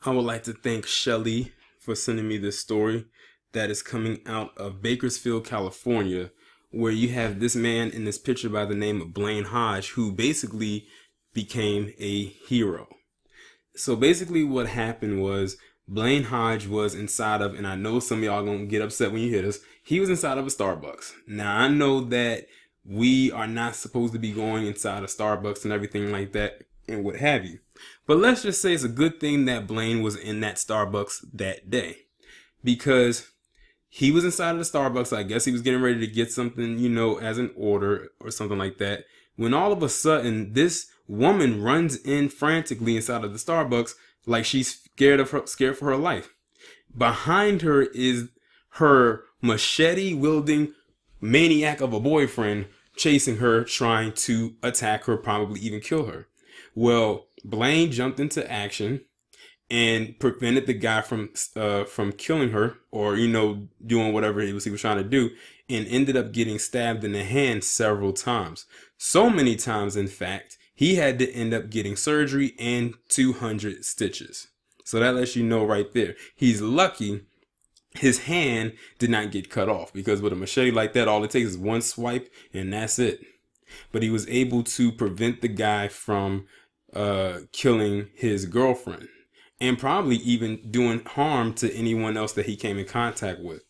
I would like to thank Shelly for sending me this story that is coming out of Bakersfield, California, where you have this man in this picture by the name of Blaine Hodge, who basically became a hero. So basically what happened was Blaine Hodge was inside of, and I know some of y'all gonna get upset when you hear this, he was inside of a Starbucks. Now I know that we are not supposed to be going inside of Starbucks and everything like that and what have you. But let's just say it's a good thing that Blaine was in that Starbucks that day, because he was inside of the Starbucks. I guess he was getting ready to get something, you know, as an order or something like that, when all of a sudden this woman runs in frantically inside of the Starbucks like she's scared for her life. Behind her is her machete wielding maniac of a boyfriend chasing her, trying to attack her, probably even kill her. Well, Blaine jumped into action and prevented the guy from killing her, or, you know, doing whatever he was trying to do, and ended up getting stabbed in the hand several times. So many times, in fact, he had to end up getting surgery and 200 stitches. So that lets you know right there. He's lucky his hand did not get cut off, because with a machete like that, all it takes is one swipe and that's it. But he was able to prevent the guy from killing his girlfriend, and probably even doing harm to anyone else that he came in contact with.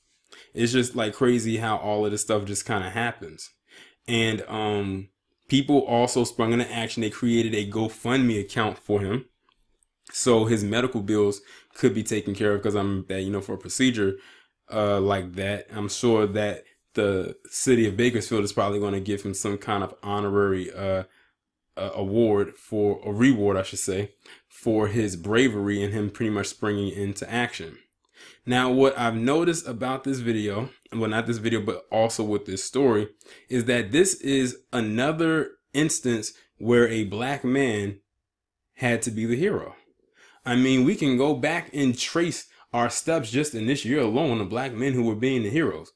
It's just like crazy how all of this stuff just kind of happens. And people also sprung into action. They created a GoFundMe account for him, so his medical bills could be taken care of, because for a procedure like that, I'm sure that the city of Bakersfield is probably going to give him some kind of honorary reward, I should say, for his bravery and him pretty much springing into action. Now, what I've noticed about this video, well, not this video, but also with this story, is that this is another instance where a black man had to be the hero. I mean, we can go back and trace our steps just in this year alone of black men who were being the heroes,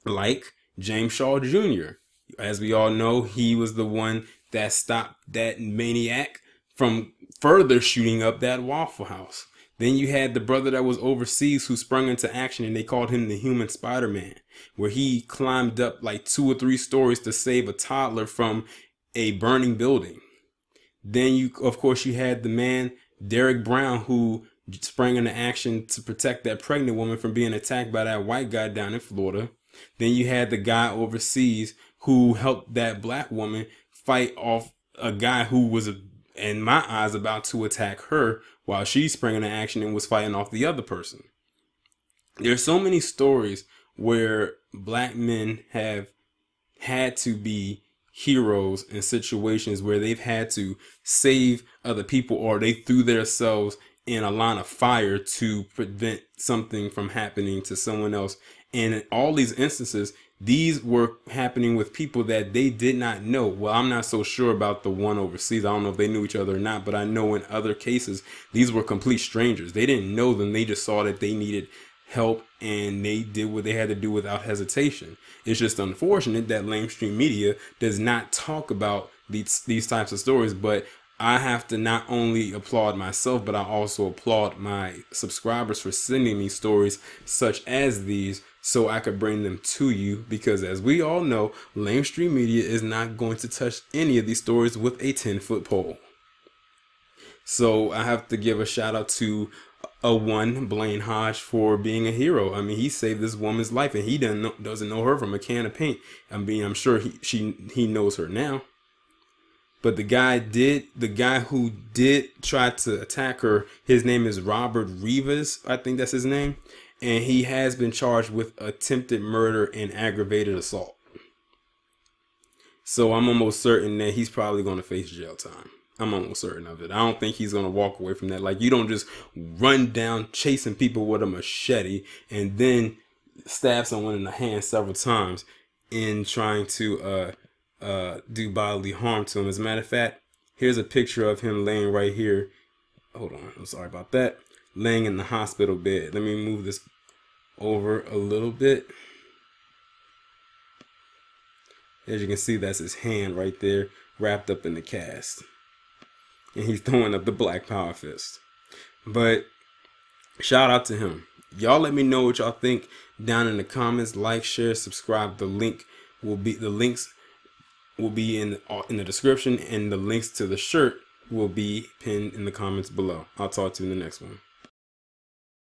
like James Shaw Jr. As we all know, he was the one that stopped that maniac from further shooting up that Waffle House. Then you had the brother that was overseas who sprung into action, and they called him the Human Spider-Man, where he climbed up like 2 or 3 stories to save a toddler from a burning building. Then of course, you had the man, Derek Brown, who sprang into action to protect that pregnant woman from being attacked by that white guy down in Florida. Then you had the guy overseas who helped that black woman fight off a guy who was, in my eyes, about to attack her, while she sprang into action and was fighting off the other person. There's so many stories where black men have had to be heroes in situations where they've had to save other people, or they threw themselves in a line of fire to prevent something from happening to someone else. And in all these instances, these were happening with people that they did not know. Well, I'm not so sure about the one overseas. I don't know if they knew each other or not, but I know in other cases, these were complete strangers. They didn't know them. They just saw that they needed help, and they did what they had to do without hesitation. It's just unfortunate that mainstream media does not talk about these types of stories. But I have to not only applaud myself, but I also applaud my subscribers for sending me stories such as these, so I could bring them to you, because as we all know, mainstream media is not going to touch any of these stories with a 10-foot pole. So I have to give a shout out to Blaine Hodge, for being a hero. I mean, he saved this woman's life, and he doesn't know her from a can of paint. I mean, I'm sure he knows her now. But the guy who did try to attack her, his name is Robert Rivas, I think that's his name, and he has been charged with attempted murder and aggravated assault. So I'm almost certain that he's probably going to face jail time. I'm almost certain of it. I don't think he's going to walk away from that. Like, you don't just run down chasing people with a machete and then stab someone in the hand several times in trying to do bodily harm to him. As a matter of fact, here's a picture of him laying right here. Hold on, I'm sorry about that. Laying in the hospital bed. Let me move this over a little bit. As you can see, that's his hand right there, wrapped up in the cast. And he's throwing up the black power fist. But Shout out to him. Y'all let me know what y'all think down in the comments. Like, share, subscribe. The links will be in the description, and the links to the shirt will be pinned in the comments below. I'll talk to you in the next one.